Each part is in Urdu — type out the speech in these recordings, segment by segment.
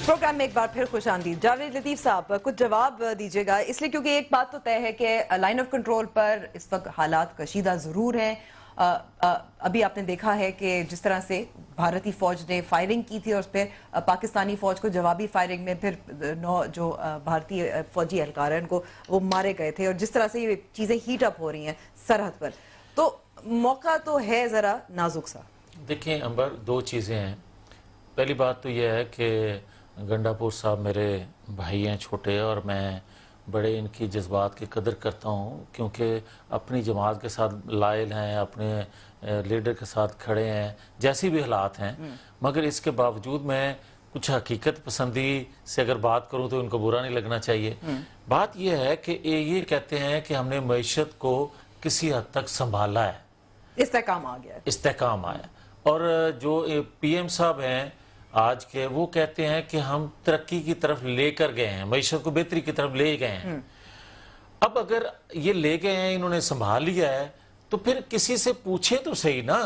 پروگرام میں ایک بار پھر خوش آمدید. جاوید لطیف صاحب کچھ جواب دیجیے گا, اس لیے کیونکہ ایک بات تو طے ہے کہ لائن آف کنٹرول پر اس وقت حالات کشیدہ ضرور ہیں. ابھی آپ نے دیکھا ہے کہ جس طرح سے بھارتی فوج نے فائرنگ کی تھی اور اس پہ پاکستانی فوج کو جوابی فائرنگ میں پھر 9 جو بھارتی فوجی اہلکار ہیں ان کو وہ مارے گئے تھے, اور جس طرح سے یہ چیزیں ہیٹ اپ ہو رہی ہیں سرحد پر, تو موقع تو ہے ذرا نازک سا. دیکھیں امبر, دو چیزیں ہیں. پہلی بات تو یہ ہے کہ گنڈاپور صاحب میرے بھائی ہیں چھوٹے, اور میں بڑے ان کی جذبات کی قدر کرتا ہوں, کیونکہ اپنی جماعت کے ساتھ لائل ہیں, اپنے لیڈر کے ساتھ کھڑے ہیں جیسی بھی حالات ہیں. مگر اس کے باوجود میں کچھ حقیقت پسندی سے اگر بات کروں تو ان کو برا نہیں لگنا چاہیے. بات یہ ہے کہ یہ کہتے ہیں کہ ہم نے معیشت کو کسی حد تک سنبھالا ہے, استحکام آ گیا, استحکام آیا. اور جو پی ایم صاحب ہیں آج کے, وہ کہتے ہیں کہ ہم ترقی کی طرف لے کر گئے ہیں, معیشت کو بہتری کی طرف لے گئے ہیں. اب اگر یہ لے گئے ہیں, انہوں نے سنبھال لیا ہے, تو پھر کسی سے پوچھے تو صحیح نا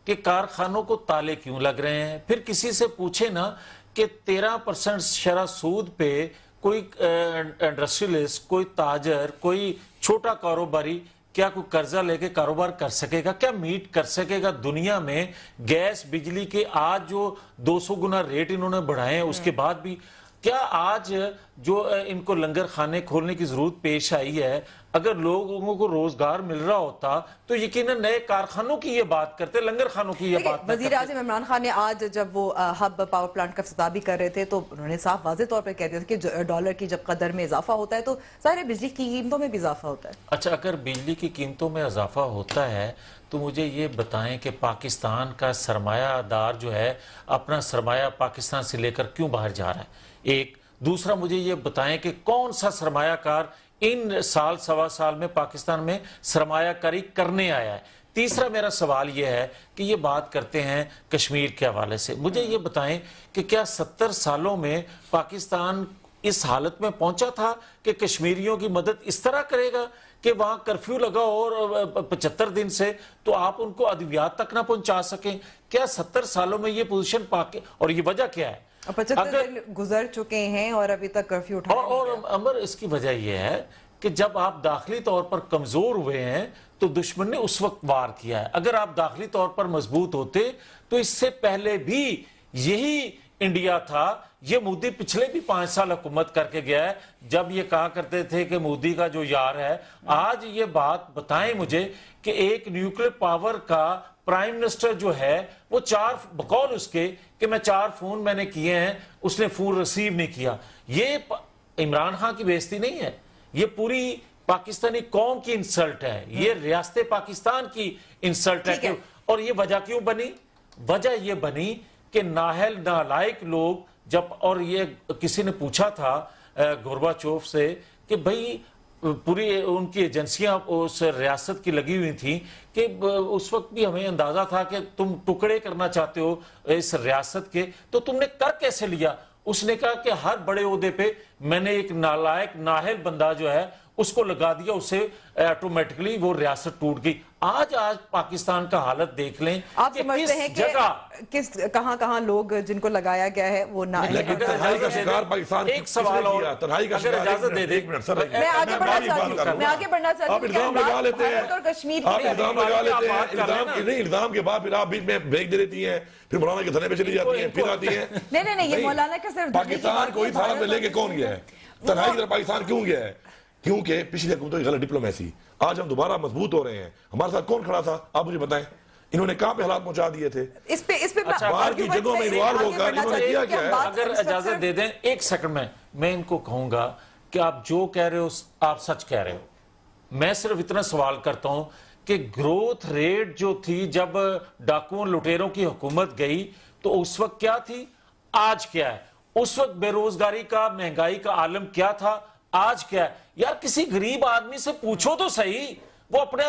کہ کارخانوں کو تالے کیوں لگ رہے ہیں. پھر کسی سے پوچھے نا کہ 13% شرح سود پہ کوئی انڈسٹریلسٹ, کوئی تاجر, کوئی چھوٹا کاروباری کیا کوئی قرضہ لے کے کاروبار کر سکے گا؟ کیا میٹ کر سکے گا؟ دنیا میں گیس بجلی کے آج جو 200 گنا ریٹ انہوں نے بڑھائے ہیں, اس کے بعد بھی کیا آج جو ان کو لنگر خانے کھولنے کی ضرورت پیش آئی ہے, اگر لوگوں کو روزگار مل رہا ہوتا تو یقیناً نئے کارخانوں کی یہ بات کرتے, لنگر خانوں کی یہ بات کرتے. وزیر اعظم عمران خان نے آج جب وہ ہب پاور پلانٹ کا افتتاح بھی کر رہے تھے تو انہوں نے صاف واضح طور پر کہہ دیا تھا کہ ڈالر کی جب قدر میں اضافہ ہوتا ہے تو ظاہر بجلی کی قیمتوں میں بھی اضافہ ہوتا ہے. اچھا, اگر بجلی کی قیمتوں میں اضافہ ہوتا ہے تو مجھے یہ بتائیں کہ پاکستان کا سرمایہ دار جو ہے اپنا سرمایہ پاکستان سے لے کر کیوں باہر جا رہا ہے؟ ایک. دوسرا, مجھے یہ بتائیں کہ کون سا سرمایہ کار ان سال سوا سال میں پاکستان میں سرمایہ کاری کرنے آیا ہے؟ تیسرا میرا سوال یہ ہے کہ یہ بات کرتے ہیں کشمیر کے حوالے سے, مجھے یہ بتائیں کہ کیا 70 سالوں میں پاکستان اس حالت میں پہنچا تھا کہ کشمیریوں کی مدد اس طرح کرے گا کہ وہاں کرفیو لگا اور 75 دن سے تو آپ ان کو ادویات تک نہ پہنچا سکیں؟ کیا 70 سالوں میں یہ پوزیشن اور یہ وجہ کیا ہے؟ 75 دن گزر چکے ہیں اور ابھی تک کرفیو اٹھایا نہیں گیا. اور امر, اس کی وجہ یہ ہے کہ جب آپ داخلی طور پر کمزور ہوئے ہیں تو دشمن نے اس وقت وار کیا ہے. اگر آپ داخلی طور پر مضبوط ہوتے تو اس سے پہلے بھی یہی انڈیا تھا. یہ مودی پچھلے بھی 5 سال حکومت کر کے گیا ہے, جب یہ کہا کرتے تھے کہ مودی کا جو یار ہے. آج یہ بات بتائیں مجھے کہ ایک نیوکلیر پاور کا پرائم منسٹر جو ہے وہ بقول اس کے کہ میں 4 فون میں نے کیے ہیں, اس نے فون ریسیو نہیں کیا. یہ عمران خان کی بے عزتی نہیں ہے, یہ پوری پاکستانی قوم کی انسلٹ ہے, یہ ریاست پاکستان کی انسلٹ ہے. اور یہ وجہ کیوں بنی؟ وجہ یہ بنی کہ نااہل نالائق لوگ جب, اور یہ کسی نے پوچھا تھا گورباچوف سے کہ بھئی پوری ان کی ایجنسیاں اس ریاست کی لگی ہوئی تھیں کہ اس وقت بھی ہمیں اندازہ تھا کہ تم ٹکڑے کرنا چاہتے ہو اس ریاست کے, تو تم نے کر کیسے لیا؟ اس نے کہا کہ ہر بڑے عہدے پہ میں نے ایک نالائق نااہل بندہ جو ہے اس کو لگا دیا, اسے آٹومیٹکلی وہ ریاست ٹوٹ گئی. آج پاکستان کا حالت دیکھ لیں. آپ سمجھتے ہیں کہ کہاں لوگ جن کو لگایا گیا ہے وہ نااہل ہیں؟ ایک سوال اور اگر اجازت دے دیں, میں آگے بڑھنا چاہتی ہوں. آپ الزام لگا لیتے ہیں, آپ الزام لگا لیتے ہیں, الزام کے بعد پھر آپ بیچ میں بریک دے دیتی ہیں, پھر مولانا کے دھرنے پہ چلی جاتی ہیں, پھر آتی ہیں. نہیں, یہ مولانا کا صرف پاکستان کو اس حالت میں لے کے کون گیا ہے؟ تنہائی کی طرف پاکستان کیوں گیا ہے؟ کیونکہ پچھلی حکومتوں کی غلط ڈپلومیسی. آج ہم دوبارہ مضبوط ہو رہے ہیں. ہمارے ساتھ کون کھڑا تھا آپ مجھے بتائیں؟ انہوں نے کہاں پہ حالات پہنچا دیے تھے؟ اس پہ باہر کی جگہوں میں انوالو ہو کر انہوں نے کیا کیا ہے؟ اگر اجازت دے دیں 1 سیکنڈ میں ان کو کہوں گا کہ آپ جو کہہ رہے ہو آپ سچ کہہ رہے ہو. میں صرف اتنا سوال کرتا ہوں کہ گروتھ ریٹ جو تھی جب ڈاکوؤں لٹیروں کی حکومت گئی تو اس وقت کیا تھی, آج کیا ہے؟ اس وقت بے روزگاری کا, مہنگائی کا عالم کیا تھا, آج کیا ہے؟ یار کسی غریب آدمی سے پوچھو تو صحیح, وہ اپنے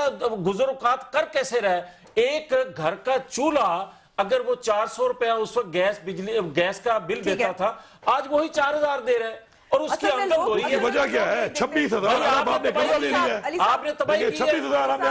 گزر اوقات کر کیسے رہے. ایک گھر کا چولہا اگر وہ 400 روپیہ اس وقت گیس کا بل دیتا تھا, آج وہی 4000 دے رہے. اور اس کی آمدن ہو رہی ہے. وجہ کیا ہے؟ 26,000 ارب آپ نے قرضہ لے لیا ہے. آپ نے تباہی کی ہے. 26,000 ارب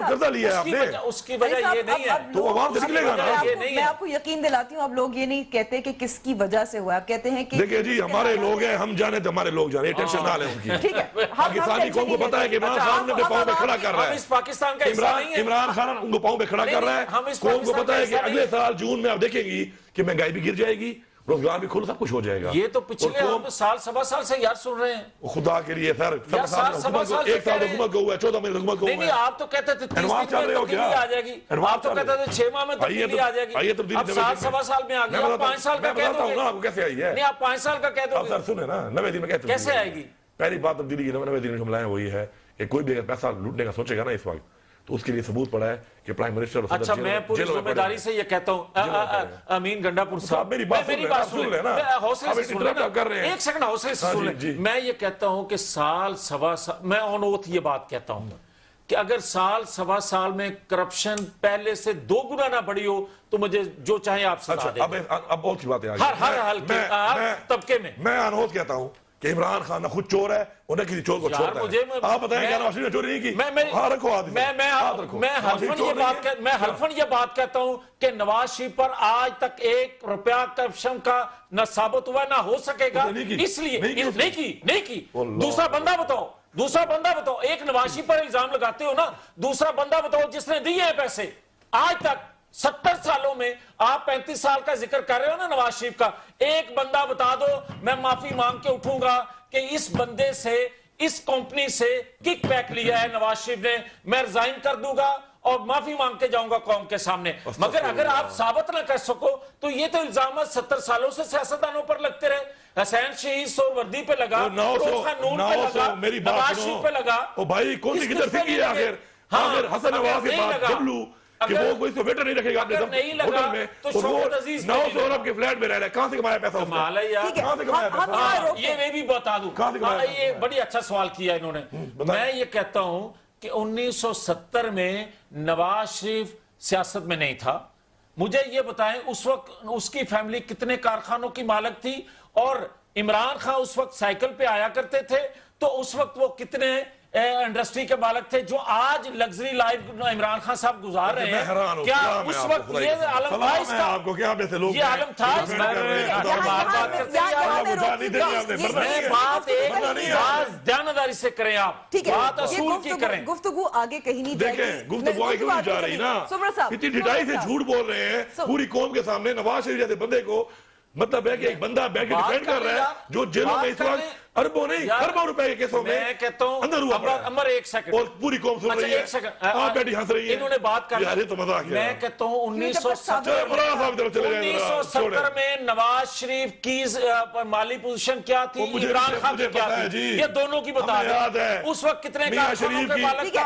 قرضہ لیا ہے آپ نے. اس کی وجہ یہ نہیں ہے. تو عوام سے نکلے گا نا. میں آپ کو یقین دلاتی ہوں، اب لوگ یہ نہیں کہتے کہ کس کی وجہ سے ہوا، آپ کہتے ہیں کہ دیکھیں جی ہمارے لوگ ہیں، ہم جانے تو ہمارے لوگ جانے، ٹینشن نہ لیں ان کی. ٹھیک ہے، پاکستانی قوم کو پتا ہے کہ عمران خان ان کے پاؤں پہ کھڑا کر رہا ہم ہے. اس پاکستان کا حصہ نہیں ہے. عمران خان ان کو پاؤں پہ کھڑا کر رہا ہے. قوم کو پتا ہے کہ اگلے سال جون میں آپ دیکھیں گی کہ مہنگائی بھی گر جائے گی، روزگار بھی کھل، سب کچھ ہو جائے گا. یہ تو پچھلے ہم سال سوا سال سے یار سن رہے ہیں. خدا کے لیے سر، ایک سال حکومت کو ہوا ہے، 14 مہینے حکومت کو نہیں ہوا نہیں، ہے. آپ تو کہتے تھے 30 ایڈوانس چل رہے ہو دن کیا؟ میں آ جائے گی. آپ تو کہتے تھے 6 ماہ میں تبدیلی آ جائے گی. اب سال سوا سال میں آ گئی. آپ 5 سال کا کہہ دو گے. آپ کو کیسے آئی ہے؟ نہیں، آپ 5 سال کا کہہ دو اب گے. سر سنیں نا، 90 دن میں کیسے آئے گی؟ پہلی بات تبدیلی کی 90 دن میں ہم لائیں وہی ہے کہ کوئی بھی اگر پیسہ لوٹنے کا سوچے گا نا اس وقت تو اس کے لیے ثبوت پڑا ہے کہ پرائم منسٹر. اچھا، میں پوری ذمہ داری سے یہ کہتا ہوں امین گنڈا پور صاحب، میری بات سن لیں نا، حوصلے سے سن لیں. ایک سیکنڈ حوصلے سے سن لیں. میں یہ کہتا ہوں کہ سال سوا سال، میں آن اوتھ یہ بات کہتا ہوں کہ اگر سال سوا سال میں کرپشن پہلے سے 2 گنا نہ بڑھی ہو تو مجھے جو چاہیں آپ سزا دیں. اب بہت سی باتیں آ ہر طبقے میں میں انہوت کہتا ہوں کہ عمران خان نہ خود چور ہے، انہیں کسی چور کو چھوڑتا ہے. آپ بتائیں کیا نواز شریف نے چوری نہیں کی؟ ہاں رکھو ہاتھ. میں حلفاً یہ بات کہتا ہوں کہ نواز شریف پر آج تک 1 روپیہ کرپشن کا نہ ثابت ہوا نہ ہو سکے گا. اس لیے نہیں کی. دوسرا بندہ بتاؤ. ایک نواز شریف پر الزام لگاتے ہو نا، دوسرا بندہ بتاؤ جس نے دیے ہیں پیسے آج تک 70 سالوں میں. آپ 35 سال کا ذکر کر رہے ہو نا نواز شریف کا، ایک بندہ بتا دو میں معافی مانگ کے اٹھوں گا کہ اس بندے سے، اس کمپنی سے کک بیک لیا ہے نواز شریف نے، میں ریزائن کر دوں گا اور معافی مانگ کے جاؤں گا قوم کے سامنے. مگر اگر آپ ثابت نہ کر سکو تو یہ تو الزامات 70 سالوں سے سیاستدانوں پر لگتے رہے. حسین شہید سور وردی پہ لگا، نون پہ لگا، نواز شریف پہ لگا. بھائی کون سی کدھر سے کی ہے آخر حسن نواز کے بعد جبلو کہ وہ کوئی تو ویٹر نہیں رکھے گا اپنے ہوٹل میں، تو شوکت عزیز 900 ارب کے فلیٹ میں رہ رہا ہے. کہاں سے کمایا پیسہ؟ کہاں سے کمایا پیسہ؟ یہ میں بھی بتا دوں. یہ بڑی اچھا سوال کیا انہوں نے. میں یہ کہتا ہوں کہ 1970 میں نواز شریف سیاست میں نہیں تھا. مجھے یہ بتائیں اس وقت اس کی فیملی کتنے کارخانوں کی مالک تھی، اور عمران خان اس وقت سائیکل پہ آیا کرتے تھے تو اس وقت وہ کتنے انڈسٹری کے مالک تھے جو آج لگژری لائف عمران خان صاحب گزار رہے ہیں؟ کیا اس وقت یہ عالم تھا اس کا؟ آپ کو کیا ایسے لوگ یہ عالم تھا اس کا؟ بات دیانتداری سے کریں آپ، بات اصول کی کریں. گفتگو آگے کہیں نہیں جائے گی. دیکھیں گفتگو آگے کیوں نہیں جا رہی نا، اتنی ڈٹائی سے جھوٹ بول رہے ہیں پوری قوم کے سامنے. نواز شریف جیسے بندے کو مطلب ہے کہ ایک بندہ بیٹھ کے ڈیفینڈ کر رہا ہے جو جیلوں میں اس وقت اربوں نہیں اربوں روپے کے کیسوں میں اندر ہوا پڑا ہے. عمر ایک سیکنڈ، اور پوری قوم سن رہی ہے، آپ بیٹھی ہنس رہی ہے. انہوں نے بات کر یار یہ تو مزاق ہے. میں کہتا ہوں 1970 میں نواز شریف کی مالی پوزیشن کیا تھی، عمران خان کی کیا تھی، یہ دونوں کی بتا دیں. اس وقت کتنے کارخانوں کے مالک تھا.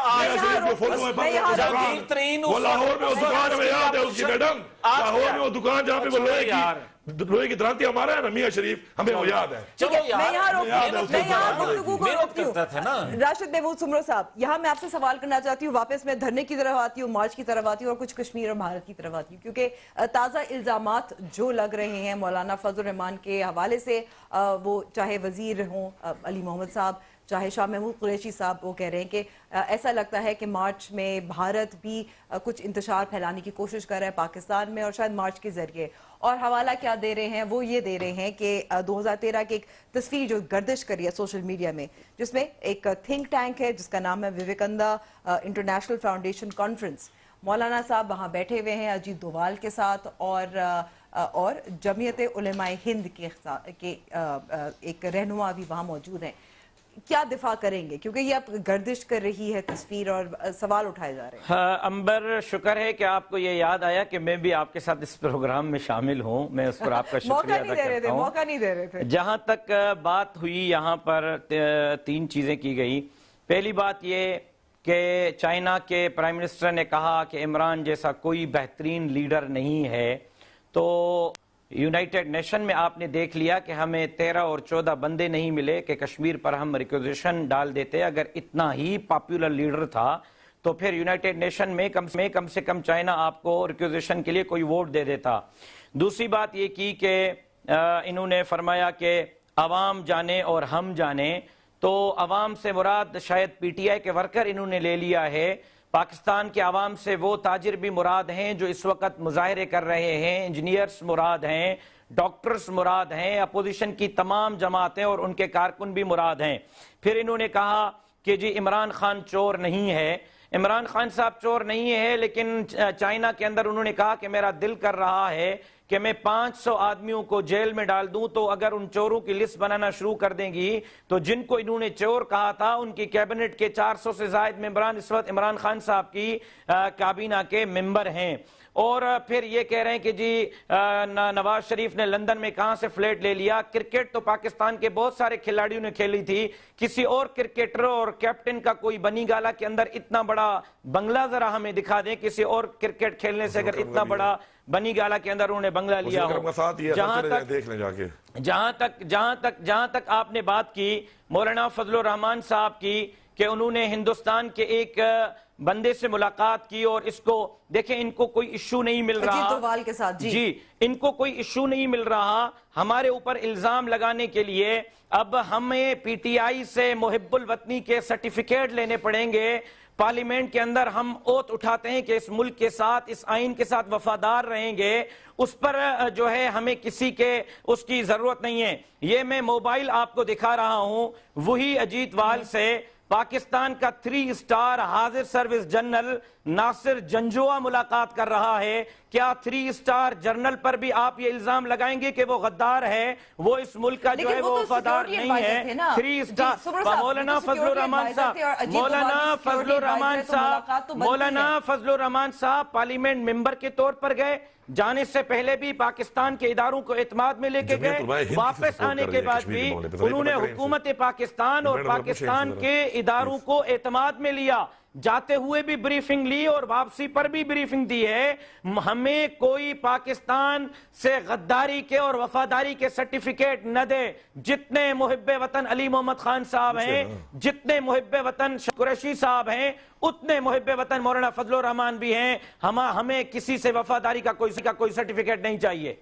جہانگیر ترین وہ لاہور میں وہ دکان میں یاد ہے اس کی میڈم، لاہور میں وہ دکان جہاں پہ وہ لوہے کی درانتی ہمارا ہے نا میاں شریف، ہمیں وہ یاد ہے. چلو راشد محمود سمرو صاحب، یہاں میں آپ سے سوال کرنا چاہتی ہوں، واپس میں دھرنے کی طرف آتی ہوں، مارچ کی طرف آتی ہوں اور کچھ کشمیر اور بھارت کی طرف آتی ہوں، کیونکہ تازہ الزامات جو لگ رہے ہیں مولانا فضل الرحمان کے حوالے سے، وہ چاہے وزیر ہوں علی محمد صاحب، چاہے شاہ محمود قریشی صاحب، وہ کہہ رہے ہیں کہ ایسا لگتا ہے کہ مارچ میں بھارت بھی کچھ انتشار پھیلانے کی کوشش کر رہا ہے پاکستان میں، اور شاید مارچ کے ذریعے. اور حوالہ کیا دے رہے ہیں؟ وہ یہ دے رہے ہیں کہ 2013 کی ایک تصویر جو گردش کری ہے سوشل میڈیا میں، جس میں ایک تھنک ٹینک ہے جس کا نام ہے وویکانندا انٹرنیشنل فاؤنڈیشن کانفرنس. مولانا صاحب وہاں بیٹھے ہوئے ہیں اجیت دووال کے ساتھ، اور جمعیت علماء ہند کے ایک رہنما بھی وہاں موجود ہیں. کیا دفاع کریں گے؟ کیونکہ یہ اب گردش کر رہی ہے تصویر اور سوال اٹھائے جا رہے ہیں. امبر، شکر ہے کہ آپ کو یہ یاد آیا کہ میں بھی آپ کے ساتھ اس پروگرام میں شامل ہوں. میں اس پر آپ کا شکریہ ادا کرتا ہوں. موقع نہیں دے رہے تھے. جہاں تک بات ہوئی یہاں پر 3 چیزیں کی گئی. پہلی بات یہ کہ چائنا کے پرائم منسٹر نے کہا کہ عمران جیسا کوئی بہترین لیڈر نہیں ہے. تو یونائٹڈ نیشن میں آپ نے دیکھ لیا کہ ہمیں 13 اور 14 بندے نہیں ملے کہ کشمیر پر ہم ریکوزیشن ڈال دیتے. اگر اتنا ہی پاپولر لیڈر تھا تو پھر یونائٹڈ نیشن میں کم سے کم چائنا آپ کو ریکوزیشن کے لیے کوئی ووٹ دے دیتا. دوسری بات یہ کی کہ انہوں نے فرمایا کہ عوام جانے اور ہم جانے، تو عوام سے مراد شاید پی ٹی آئی کے ورکر انہوں نے لے لیا ہے۔ پاکستان کے عوام سے وہ تاجر بھی مراد ہیں جو اس وقت مظاہرے کر رہے ہیں، انجینئرز مراد ہیں، ڈاکٹرز مراد ہیں، اپوزیشن کی تمام جماعتیں اور ان کے کارکن بھی مراد ہیں۔ پھر انہوں نے کہا کہ جی عمران خان چور نہیں ہے۔ عمران خان صاحب چور نہیں ہے، لیکن چائنا کے اندر انہوں نے کہا کہ میرا دل کر رہا ہے کہ میں 500 آدمیوں کو جیل میں ڈال دوں، تو اگر ان چوروں کی لسٹ بنانا شروع کر دیں گی تو جن کو انہوں نے چور کہا تھا ان کی کیبنٹ کے 400 سے زائد ممبران اس وقت عمران خان صاحب کی کابینہ کے ممبر ہیں۔ اور پھر یہ کہہ رہے ہیں کہ جی نواز شریف نے لندن میں کہاں سے فلیٹ لے لیا۔ کرکٹ تو پاکستان کے بہت سارے کھلاڑیوں نے کھیلی تھی، کسی اور کرکٹر اور کیپٹن کا کوئی بنی گالا کے اندر اتنا بڑا بنگلہ ذرا ہمیں دکھا دیں، کسی اور کرکٹ کھیلنے سے اگر اتنا بڑا بنی گالا کے اندر انہوں نے بنگلہ لیا ہو۔ جہاں تک آپ نے بات کی مولانا فضل الرحمان صاحب کی کہ انہوں نے ہندوستان کے ایک بندے سے ملاقات کی اور اس کو دیکھیں ان کو کوئی ایشو نہیں مل رہا اجیت دوال کے ساتھ، جی ان کو کوئی ایشو نہیں مل رہا ہمارے اوپر الزام لگانے کے لیے۔ اب ہمیں پی ٹی آئی سے محب الوطنی کے سرٹیفکیٹ لینے پڑیں گے۔ پارلیمنٹ کے اندر ہم اوت اٹھاتے ہیں کہ اس ملک کے ساتھ، اس آئین کے ساتھ وفادار رہیں گے، اس پر جو ہے ہمیں کسی کے اس کی ضرورت نہیں ہے۔ یہ میں موبائل آپ کو دکھا رہا ہوں، وہی اجیت وال سے پاکستان کا 3 اسٹار حاضر سروس جنرل ناصر جنجوعہ ملاقات کر رہا ہے۔ کیا 3 اسٹار جنرل پر بھی آپ یہ الزام لگائیں گے کہ وہ غدار ہے، وہ اس ملک کا جو ہے وہ وفادار نہیں ہے؟ 3 اسٹار مولانا فضل الرحمان صاحب، مولانا فضل الرحمان صاحب پارلیمنٹ ممبر کے طور پر گئے، جانے سے پہلے بھی پاکستان کے اداروں کو اعتماد میں لے کے گئے، واپس آنے کے بعد بھی انہوں نے حکومت پاکستان اور پاکستان کے اداروں کو اعتماد میں لیا، جاتے ہوئے بھی بریفنگ لی اور واپسی پر بھی بریفنگ دی ہے۔ ہمیں کوئی پاکستان سے غداری کے اور وفاداری کے سرٹیفکیٹ نہ دے۔ جتنے محب وطن علی محمد خان صاحب ہیں، جتنے محب وطن قریشی صاحب ہیں، اتنے محب وطن مولانا فضل الرحمان بھی ہیں۔ ہمیں کسی سے وفاداری کا کوئی سرٹیفکیٹ نہیں چاہیے۔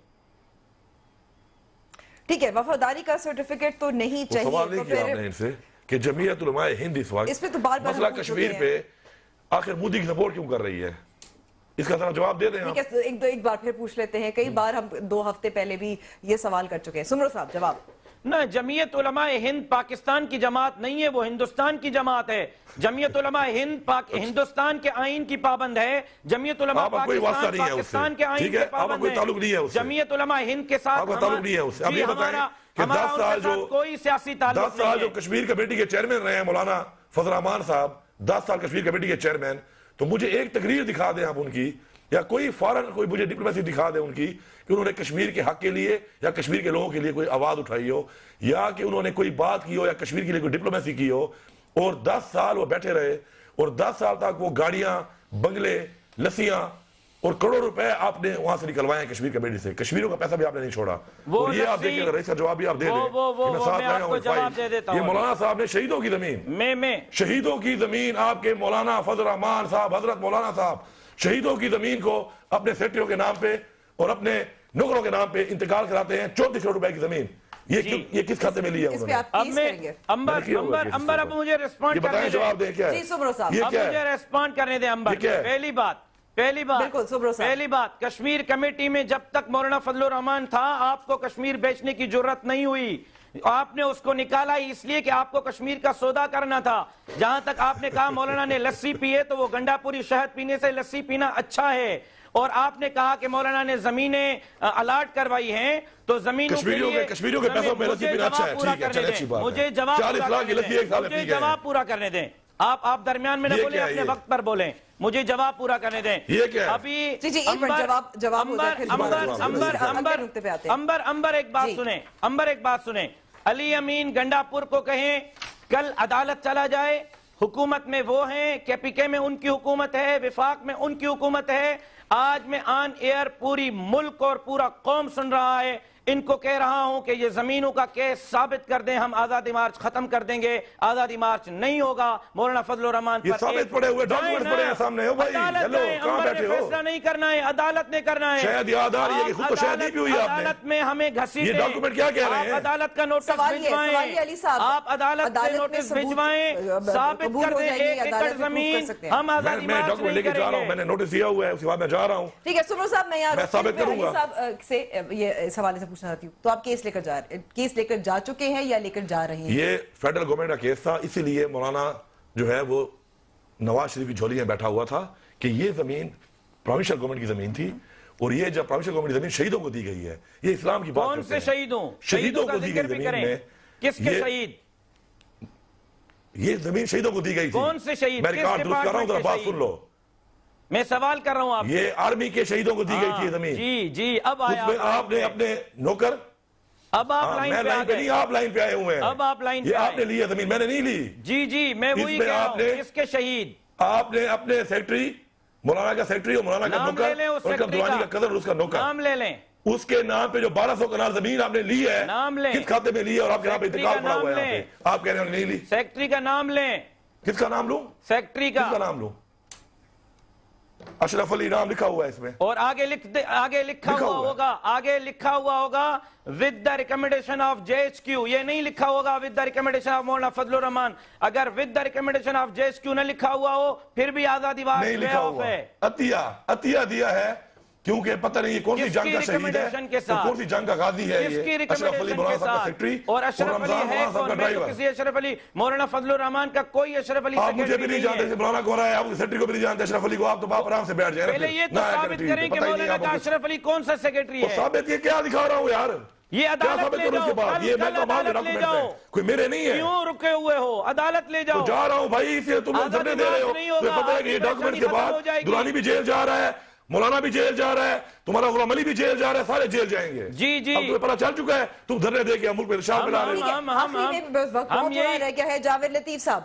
ٹھیک ہے، وفاداری کا سرٹیفکیٹ تو نہیں چاہیے۔ سوال نہیں کیا آپ نے ان سے کہ جمعیت علماء ہند اس وقت مسئلہ کشمیر پہ آخر مودی کی سپورٹ کیوں کر رہی ہے، اس کا ذرا جواب دے دیں آپ۔ ایک بار پھر پوچھ لیتے ہیں، کئی بار ہم 2 ہفتے پہلے بھی یہ سوال کر چکے ہیں۔ سمرو صاحب جواب۔ نہ، جمعیت علماء ہند پاکستان کی جماعت نہیں ہے، وہ ہندوستان کی جماعت ہے۔ جمعیت علماء ہند ہندوستان کے آئین کی پابند ہے، جمعیت علماء پاکستان کے آئین کے پابند ہے۔ جمعیت علماء ہند کے ساتھ ہمارا کوئی سیاسی تعلق نہیں ہے۔ 10 سال جو کشمیر کمیٹی کے چیئرمین رہے ہیں مولانا فضل الرحمان صاحب، 10 سال کشمیر کمیٹی کے چیئرمین، تو مجھے ایک تقریر دکھا دیں آپ ان کی، یا کوئی فارن کوئی مجھے ڈپلومیسی دکھا دیں ان کی کہ انہوں نے کشمیر کے حق کے لیے یا کشمیر کے لوگوں کے لیے کوئی آواز اٹھائی ہو، یا کہ انہوں نے کوئی بات کی ہو یا کشمیر کے لیے کوئی ڈپلومیسی کی ہو۔ اور 10 سال وہ بیٹھے رہے اور 10 سال تک وہ گاڑیاں، بنگلے، لسیاں اور کروڑوں روپے آپ نے وہاں سے نکلوائے ہیں کشمیر کمیٹی سے، کشمیروں کا پیسہ بھی آپ نے نہیں چھوڑا۔ اور یہ آپ دیکھیں، اگر اس کا جواب بھی آپ دے دیں، یہ مولانا صاحب نے شہیدوں کی زمین، شہیدوں کی زمین، آپ کے مولانا فضل الرحمان صاحب، حضرت مولانا صاحب شہیدوں کی زمین کو اپنے سیکٹریوں کے نام پہ اور اپنے نوکروں کے نام پہ انتقال کراتے ہیں۔ 34 کروڑ روپے کی زمین، یہ کس کھاتے میں لیا انہوں نے؟ امبر اب مجھے ریسپونڈ کرنے دیں، جواب دیں کیا ہے؟ اب مجھے ریسپونڈ کرنے دیں امبر۔ پہلی بات کشمیر کمیٹی میں جب تک مولانا فضل الرحمان تھا آپ کو کشمیر بیچنے کی جرت نہیں ہوئی، آپ نے اس کو نکالا ہی اس لیے کہ آپ کو کشمیر کا سودا کرنا تھا۔ جہاں تک آپ نے کہا مولانا نے لسی پی ہے تو وہ گنڈا پوری شہد پینے سے لسی پینا اچھا ہے، اور آپ نے کہا کہ مولانا نے زمینیں الاٹ کروائی ہیں تو زمینوں کے لیے کشمیریوں کے پیسوں پہ لسی پینا اچھا ہے، ٹھیک ہے، چلے اچھی بات ہے۔ مجھے جواب پورا کرنے دیں، آپ درمیان میں نہ بولیں، اپنے وقت پر بولیں، مجھے جواب پورا کرنے دیں۔ ابھی امبر ایک بات سنیں، علی امین گنڈا پور کو کہیں کل عدالت چلا جائے، حکومت میں وہ ہیں، کے پی کے میں ان کی حکومت ہے، وفاق میں ان کی حکومت ہے۔ آج میں آن ایئر پوری ملک اور پورا قوم سن رہا ہے، ان کو کہہ رہا ہوں کہ یہ زمینوں کا کیس ثابت کر دیں, ہم آزادی مارچ ختم کر دیں گے. آزادی مارچ نہیں ہوگا. مولانا فضل الرحمان یہ ثابت پڑے ہوئے ڈاکومنٹ پڑے ہیں سامنے. ہو بھائی عدالت چلو جائیں, کہاں عمر نے بیٹھے ہو؟ فیصلہ نہیں کرنا ہے, عدالت نے کرنا ہے. شاید یاد آ رہی ہے کہ خود تو شاید نہیں بھی ہوئی آپ نے. عدالت میں ہمیں گھسیٹیں. یہ ڈاکومنٹ کیا کہہ رہے ہیں؟ آپ عدالت کا نوٹس سوال یہ ہے علی صاحب, آپ عدالت سے نوٹس بھجوائیں, ثابت کر دیں 1 ایکڑ زمین, ہم آزادی میں مارچ ڈاکومنٹ نہیں لے کے جا رہا ہوں, میں کریں نے گے. نوٹس دیا ہوا ہے, اس کے بعد میں جا رہا ہوں. ٹھیک ہے سمرو صاحب, میں یہاں میں ثابت کروں گا. علی صاحب سے یہ اس حوالے سے پوچھنا چاہتی ہوں, تو آپ کیس لے کر جا چکے ہیں یا لے کر جا رہے ہیں؟ یہ فیڈرل گورنمنٹ کا کیس تھا, اسی لیے مولانا جو ہے وہ نواز شریف کی جھولی میں بیٹھا ہوا تھا کہ یہ زمین پروونشل گورنمنٹ کی زمین تھی, اور یہ جب پروونشل گورنمنٹ کی زمین شہیدوں کو دی گئی ہے, یہ اسلام کی بات کون کرتے سے ہیں. شہیدوں؟ شہیدوں کا کو دی ذکر گئی بھی زمین کریں. میں. کس کے شہید؟ یہ زمین شہیدوں کو دی گئی تھی. کون سے شہید؟ میں کس ریکارڈ درست کر رہا ہوں, ذرا بات سن لو. میں سوال کر رہا ہوں آپ سے. یہ آرمی کے شہیدوں کو دی گئی تھی یہ زمین. جی اب اس آیا میں آپ نے اپنے نوکر, اب آپ میں لائن پہ آ لائن پہ گئے. نہیں, آپ لائن پہ آئے ہوئے ہیں. اب آپ لائن پہ یہ آئے. آپ نے لی ہے زمین, میں نے نہیں لی. جی میں وہی کہہ رہا ہوں, کس کے شہید؟ آپ نے اپنے سیکٹری, مولانا کا سیکٹری اور مولانا کا نام لے نوکر, لیں اس اور سیکٹری دوانی کا. کا قدر, اس کا نوکر, نام لے لیں. اس کے نام پہ جو 1200 کنال زمین آپ نے لی ہے, نام لیں. کس کھاتے میں لی ہے, اور آپ کے نام پہ سیکٹری انتقال کا پڑا ہوا ہے نام یہاں پہ, آپ کہہ رہے ہیں نہیں لی. سیکٹری کا نام لیں. کس کا نام لوں؟ سیکٹری کس کا کا نام لوں؟ اشرف علی نام لکھا ہوا ہے اس میں. اور آگے لکھا ہوا ہوگا, آگے لکھا ہوا ہوگا with the recommendation of JHQ. یہ نہیں لکھا ہوگا with the recommendation of مولانا فضل الرحمان. اگر with the recommendation of JHQ نہ لکھا ہوا ہو پھر بھی آزادی مارچ نہیں وے لکھا آف ہوا, ہے. عطیہ دیا ہے, کیونکہ پتہ نہیں یہ کون سی کس جنگ کی کا شہید ہے, recommendation کے ساتھ؟ کون سی جنگ کا غازی ہے. کس کی یہ اشرف علی ریکمنڈیشن مولانا کے صاحب کا ساتھ؟ سیکٹری اور اشرف علی رمضان ہے مولانا صاحب کون؟ کا میں تو ڈرائیور. کسی اشرف علی, مولانا فضل الرحمان کا کوئی اشرف علی آپ مجھے بھی سیکرٹری نہیں نہیں جانتے, ہے. مولانا کو رہا ہے, آپ کے سیکٹری کو بھی نہیں جانتے اشرف علی کو, آپ تو باپ آرام سے بیٹھ جائیں. پہلے یہ تو ثابت کریں کہ مولانا کا اشرف علی کون سا سیکرٹری ہے. ثابت یہ کیا دکھا رہا ہوں یار, یہ عدالت لے جاؤ, یہ میں کل کمال کے عدالت لے ڈاکومنٹ جاؤ. ہے, کوئی میرے نہیں ہے. کیوں رکے ہوئے ہو؟ عدالت لے جاؤ. جا رہا ہوں بھائی, اس لیے تم لوگ دھرنے دے رہے ہو. تمہیں پتہ ہے کہ یہ ڈاکومنٹ کے بعد درانی بھی جیل جا رہا ہے, مولانا بھی جیل جا رہا ہے, تمہارا غلام علی بھی جیل جا رہا ہے, سارے جیل جائیں گے. جی اب تمہیں پتہ چل چکا ہے, تم دھرنے دے کے ملک پہ شام ملا رہے ہو. وقت بہت تھوڑا رہ گیا ہے. جاوید لطیف صاحب